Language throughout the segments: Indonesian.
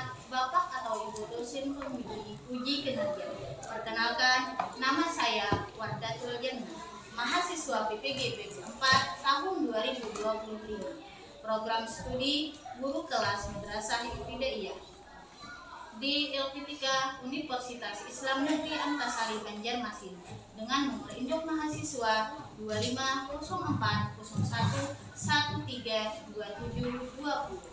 kepada Bapak atau Ibu dosen pembimbing uji kinerja. Perkenalkan, nama saya Wardatul Jannah, mahasiswa PPG 4 tahun 2025. Program studi guru kelas Madrasah Ibtidaiyah di LP3 Universitas Islam Negeri Antasari Banjarmasin dengan nomor induk mahasiswa 250401132720.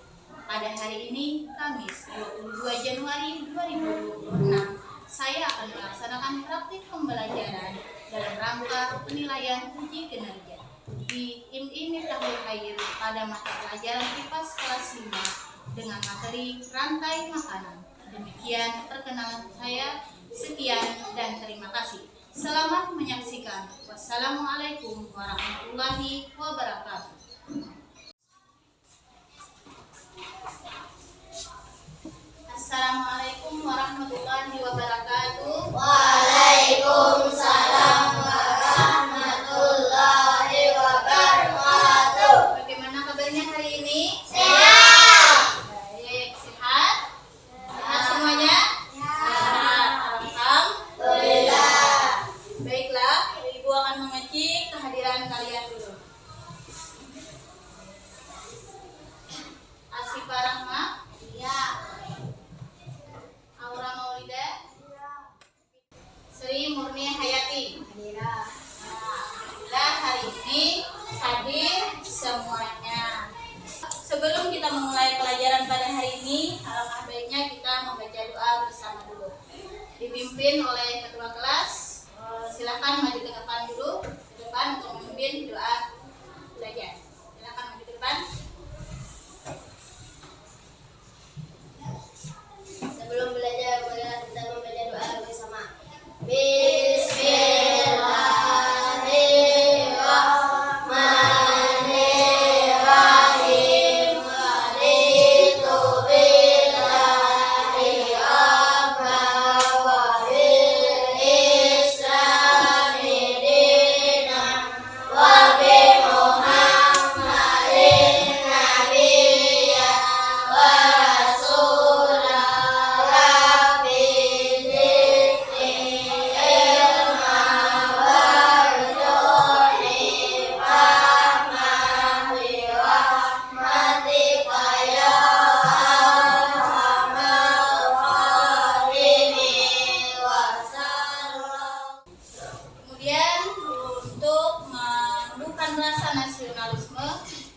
Pada hari ini, Kamis 22 Januari 2026, saya akan melaksanakan praktik pembelajaran dalam rangka penilaian uji kinerja di IMI Miftahul Khair pada mata pelajaran IPAS kelas 5 dengan materi rantai makanan. Demikian perkenalan saya. Sekian dan terima kasih. Selamat menyaksikan. Wassalamualaikum warahmatullahi wabarakatuh. Assalamualaikum warahmatullahi wabarakatuh. Waalaikumsalam warahmatullahi wabarakatuh. Bagaimana kabarnya hari ini? Sehat. Baik, sehat? Sehat semuanya? Sehat. Alhamdulillah. Baiklah, Ibu akan mengecek kehadiran kalian dulu. Asifah Rahma? Iya. Aura Maulida? Sri Murni Hayati? Alhamdulillah. Alhamdulillah hari ini hadir semuanya. Sebelum kita memulai pelajaran pada hari ini, alangkah baiknya kita membaca doa bersama dulu. Dipimpin oleh ketua kelas. Silakan maju ke depan dulu, ke depan untuk memimpin doa belajar. Silakan maju ke depan. Sebelum belajar, marilah kita membaca doa bersama. Bismillahirrahmanirrahim. Raditu billahi rabban wa bil islami dinan wa bi Muhammadin nabiyyan wa rasulan rabbi zidni ilma warzuqni fahma bi rahmatika ya arhamar rahimin wa sallallahu. Kemudian untuk menumbuhkan rasa nasionalisme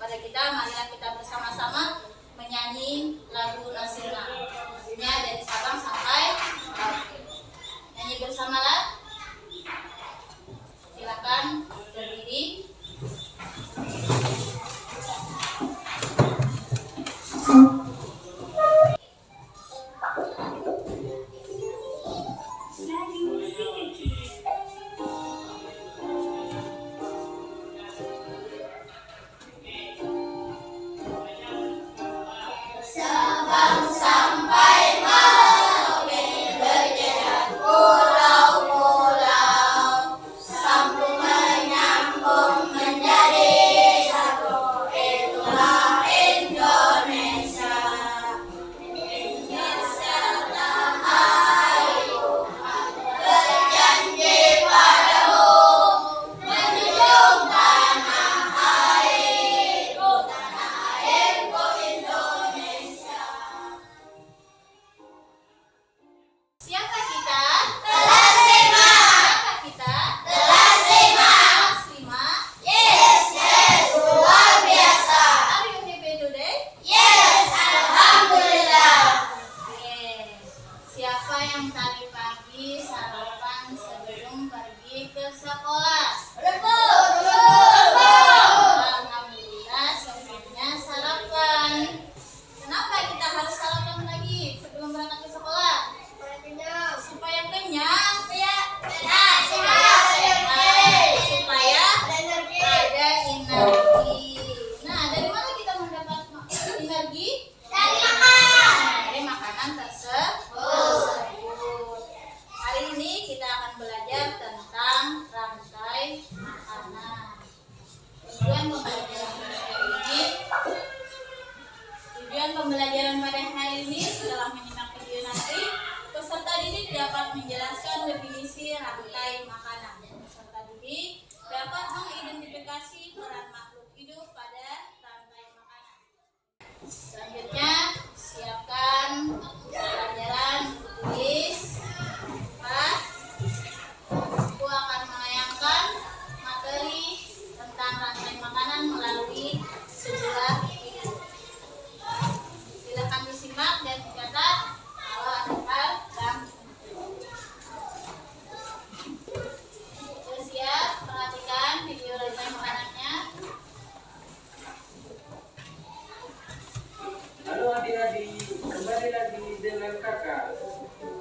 pada kita, marilah kita bersama-sama menyanyi lagu nasional. Lagunya dari Sabang sampai Merauke. Nyanyi bersamalah. Silakan berdiri. Sabang sampai Merauke berjalan pulau-pulau, sambung menyambung menjadi satu. Itulah Indonesia. Indonesia rahayu, berjanji padamu menjunjung tanah airku, tanah airku Indonesia. Siapa kita? Kelas 5. Siapa kita? Kelas 5. Kelas 5. Yes, luar biasa. Are you happy today? Yes, alhamdulillah. Oke. Siapa yang tadi pagi sarapan sebelum pergi ke sekolah? Alhamdulillah semuanya sarapan. Kenapa kita harus sarapan lagi sebelum berangkat ke sekolah? Supaya kenyang. Supaya ada energi. Nah, dari mana kita mendapat energi? Dari makan. Dari makanan tersebut. Hari ini kita akan belajar tentang rantai makanan. Tujuan pembelajaran ini Tujuan pembelajaran pada hari ini setelah menyimak video nanti, peserta didik dapat menjelaskan definisi rantai makanan. Peserta didik dapat mengidentifikasi peran makhluk hidup pada rantai makanan. Selanjutnya, siapkan pelajaran tulis. Aku akan menayangkan materi tentang rantai makanan melalui sebuah video. Silakan disimak dan dicatat kalau ada hal yang sudah siap. Perhatikan video rantai makanannya. Halo adik-adik, kembali lagi dengan kakak.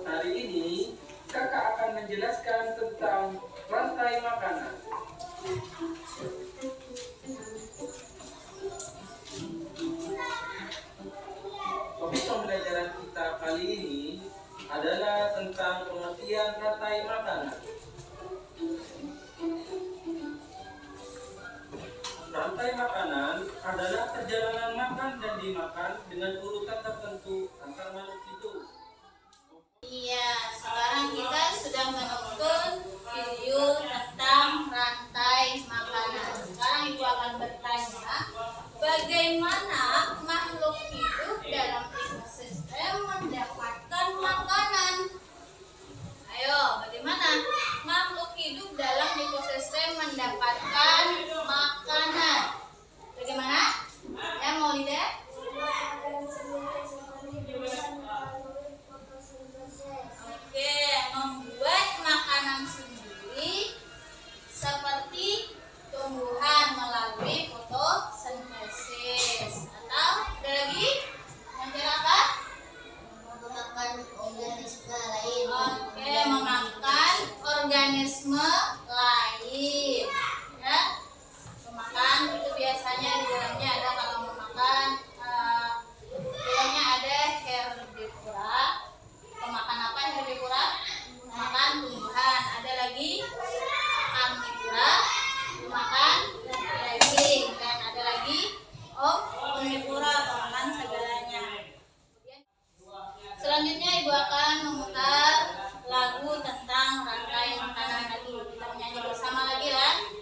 Hari ini kakak akan menjelaskan tentang rantai makanan. Topik pembelajaran kita kali ini adalah tentang pengertian rantai makanan. Rantai makanan adalah perjalanan makan dan dimakan dengan urutan tertentu antar makhluk hidup. Iya, sekarang kita sudah menonton video tentang rantai makanan. Sekarang Ibu akan bertanya, bagaimana makhluk hidup dalam ekosistem mendapatkan makanan? Ayo, bagaimana makhluk hidup dalam ekosistem mendapatkan makanan? Bagaimana? Ya, mau lihat? Oke, membuat makanan sendiri seperti tumbuhan melalui fotosintesis. Atau ada lagi? Yang cara apa? Memakan organisme lain. Oke, memakan organisme lain. Ya, memakan itu biasanya di dalamnya ada kalau memakan di dalamnya ada herbivora. Pemakan apa herbivora? Makan tumbuhan. Ada lagi karnivora, makan daging, dan ada lagi omnivora, makan segalanya. Selanjutnya Ibu akan memutar lagu tentang rantai makanan lagi. Kita menyanyi bersama lagi ya.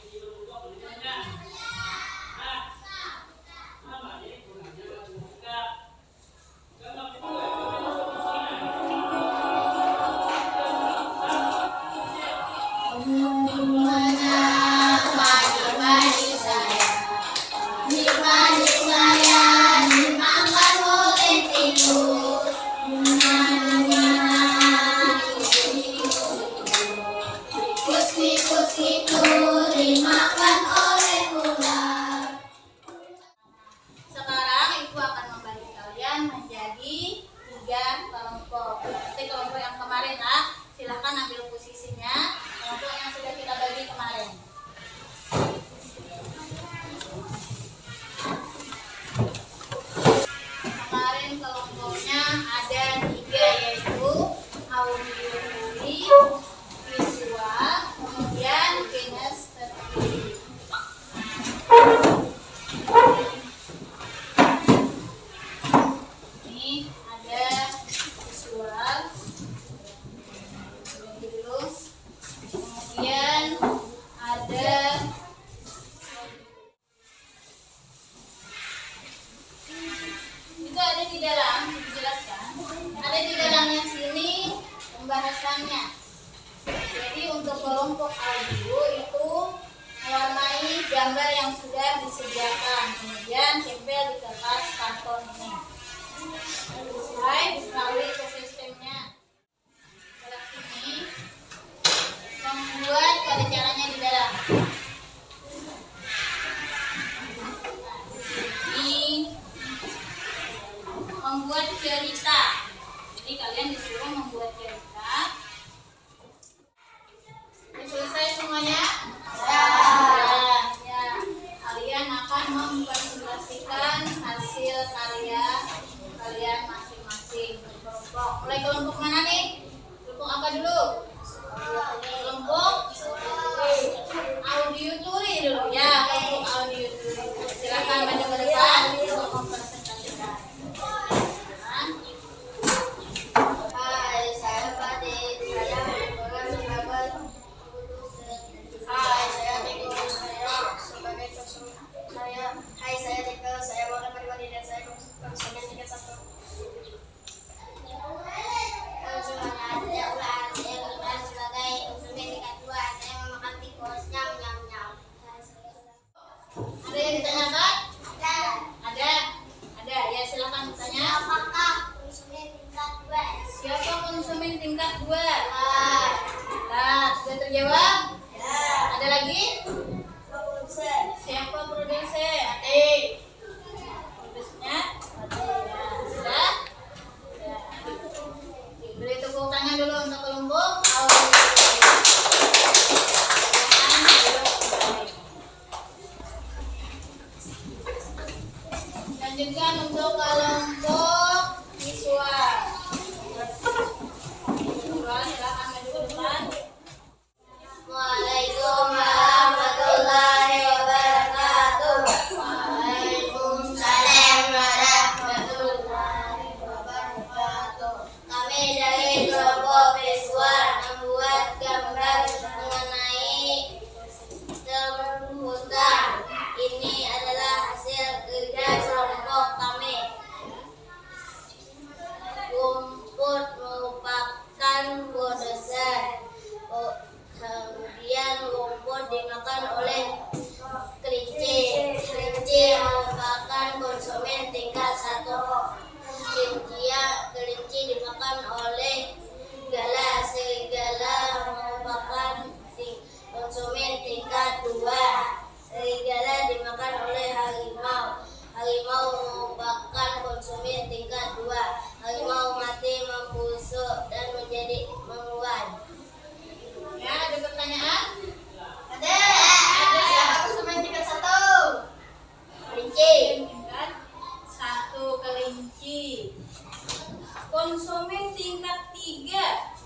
Sekarang Ibu akan membagi kalian menjadi 3 kelompok. Seperti kelompok yang kemarin lah, silahkan ambil posisinya. Kelompok yang sudah kita bagi kemarin. Kemarin kelompoknya ada 3, yaitu auditory, visual, kemudian kinesthetic. Ini ada visual, kemudian ada itu ada di dalam, dijelaskan. Ada di dalamnya sini pembahasannya. Jadi untuk kelompok audio itu mewarnai gambar yang sudah disediakan, kemudian tempel di kertas karton ini. Sesuai melalui ekosistemnya. Sebelah sini membuat pada caranya di dalam. Nah, di sini membuat cerita. Jadi kalian disuruh membuat cerita. Sudah selesai semuanya? Ya. Kalian akan mempresentasikan hasil karya kalian masing-masing berkelompok. Mulai kelompok mana nih? Kelompok apa dulu? Kelompok audio turi dulu ya. Kelompok audio turi. Silakan maju ke depan untuk mempresentasikan. terjawab? Ya. Ada lagi? Produsen. Siapa produsen? Adik. Produsennya? Ya, sudah? Ya. Beri tepuk tangan dulu untuk kelompok Audi. Silakan duduk kembali. Lanjutkan untuk kelompok siswa. Siswa, silakan maju ke depan. Waalaikumsalam warahmatullahi wabarakatuh. Waalaikumsalam warahmatullahi wabarakatuh. Kami dari kelompok siswa membuat gambar mengenai terumbukan. Ini adalah hasil kerja kelompok kami. Rumput merupakan buah dasar. Kemudian rumput dimakan oleh kelinci. Kelinci merupakan konsumen tingkat 1. Kelinci dimakan oleh serigala. Serigala merupakan konsumen tingkat 2. Serigala dimakan oleh harimau. Harimau merupakan konsumen tingkat 2. Harimau mati, membusuk, dan menjadi menguat. Ya, ada pertanyaan? Ada. Siapa konsumen tingkat 1? Kelinci. Tingkat 1 kelinci. Konsumen tingkat 3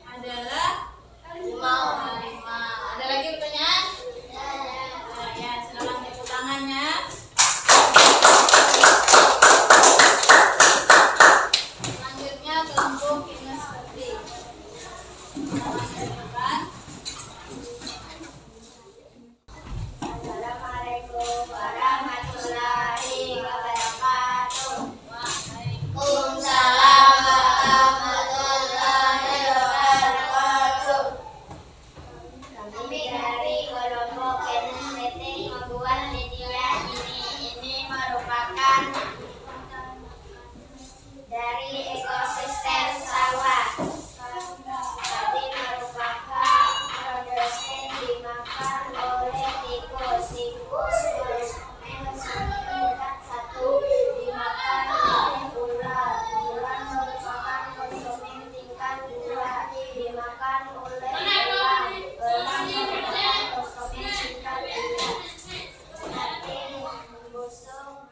adalah Harimau. harimau. Ada lagi pertanyaan? Nah, ya, silakan tepuk tangannya. Selanjutnya kelompok kinestesi. Silakan ke depan. Assalamualaikum warahmatullahi wabarakatuh. Waalaikumsalam warahmatullahi wabarakatuh. Kami dari kelompok kinestetik membuat media ini merupakan dari ekosistem sawah. Tadi merupakan produsen dimakan oleh tikus. Tikus konsumen tingkat 1 dimakan oleh ular. Ular merupakan konsumen tingkat 2 dimakan oleh elang. Elang merupakan konsumen tingkat 3. Mati, membusuk.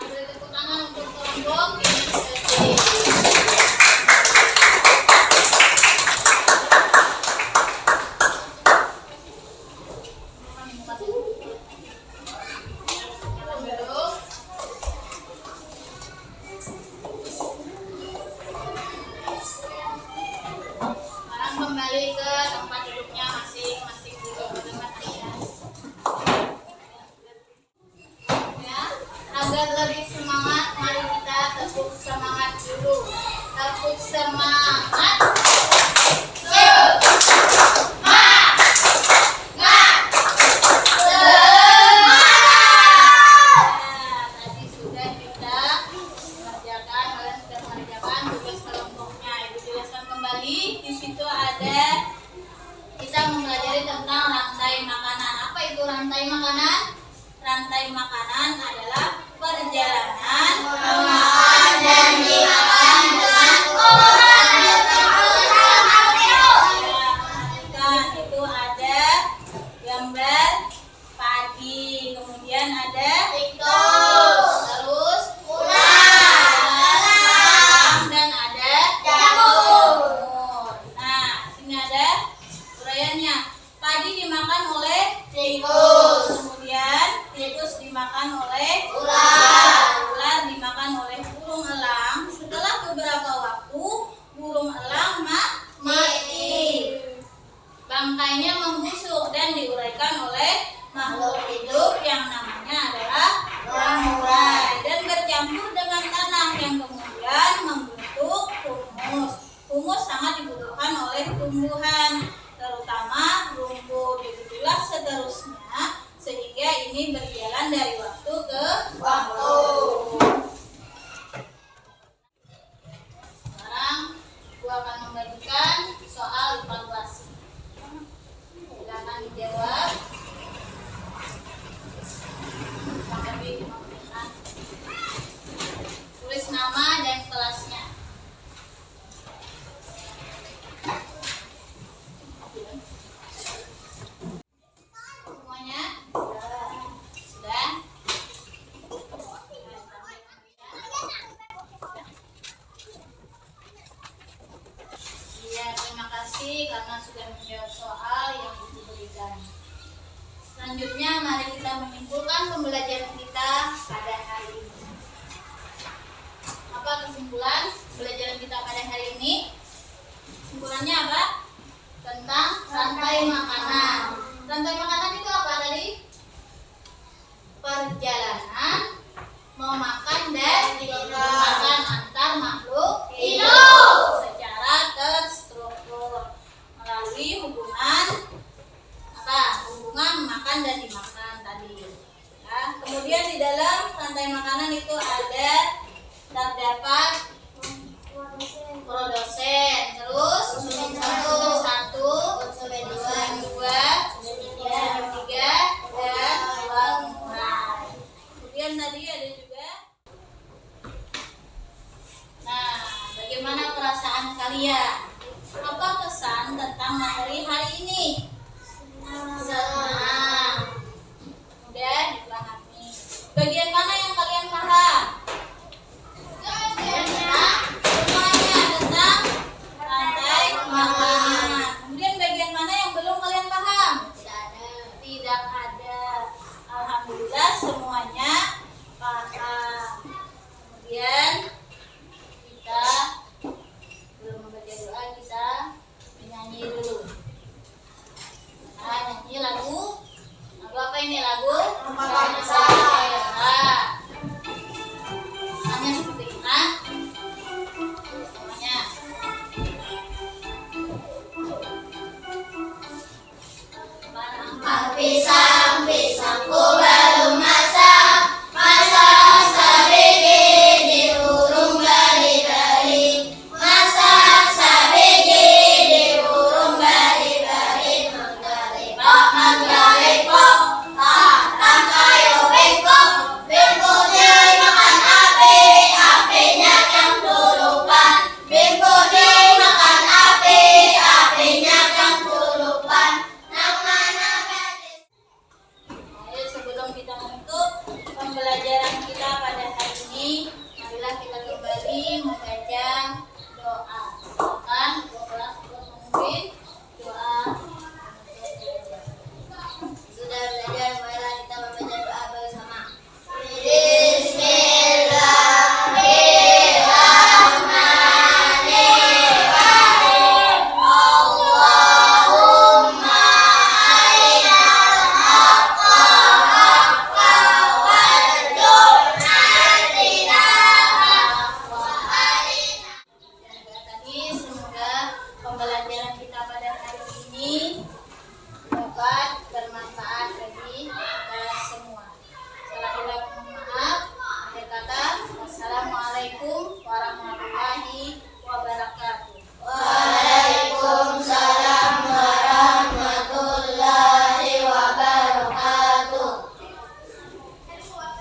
Beri tepuk tangan untuk kelompok kinestesi. Duduk. Sekarang kembali ke tempat duduknya masing-masing dulu. Mengerti ya? Ya, agar lebih semangat, mari kita tepuk semangat dulu. Tepuk semangat. Tadi sudah kita mengerjakan, kalian sudah mengerjakan tugas kelompoknya. Ibu jelaskan kembali. Di situ ada kita mempelajari tentang rantai makanan. Apa itu rantai makanan? Rantai makanan adalah perjalanan memakan dan dimakan dengan itu ada gambar padi, kemudian ada Tikus. terus Ular. dan ada Jamur. Nah, sini ada uraiannya. Padi dimakan oleh Tikus. kemudian tikus dimakan oleh Ular. ular dimakan oleh burung elang. Setelah beberapa waktu, burung elang mati. Bangkainya membusuk dan diuraikan oleh makhluk hidup yang namanya adalah ramuan dan bercampur dengan tanah yang kemudian membentuk humus. Humus sangat dibutuhkan oleh tumbuhan, terutama rumput. Begitulah seterusnya, sehingga ini berjalan dari waktu ke waktu. Sekarang gua akan membagi berikan soal evaluasi. Silakan dijawab. Sampai 5 menitan. Tulis nama dan kelasnya. Semuanya sudah. Ya, terima kasih karena sudah menjawab soal yang Ibu berikan. Selanjutnya, mari kita menyimpulkan pembelajaran kita pada hari ini. Apa kesimpulan pembelajaran kita pada hari ini? Kesimpulannya apa? Tentang rantai makanan. Rantai makanan itu apa tadi? Perjalanan memakan dan dimakan antar makhluk hidup secara terstruktur melalui hubungan makan dan dimakan tadi. Ya, kemudian di dalam rantai makanan itu terdapat produsen, terus konsumen 1, konsumen 2, konsumen 3, dan pengurai. Kemudian tadi ada juga. Nah, bagaimana perasaan kalian? Apa kesan tentang materi hari ini? Senang. Mudah dipahami. Bagian mana yang kalian paham? Semuanya tentang rantai makanan. Kemudian bagian mana yang belum kalian paham? Tidak ada. Alhamdulillah semuanya paham. Kemudian kita belum membaca doa, kita menyanyi dulu. Nah, nyanyi lagu apa ini lagu? Bangsa. Hanya seperti ini. Semuanya. Api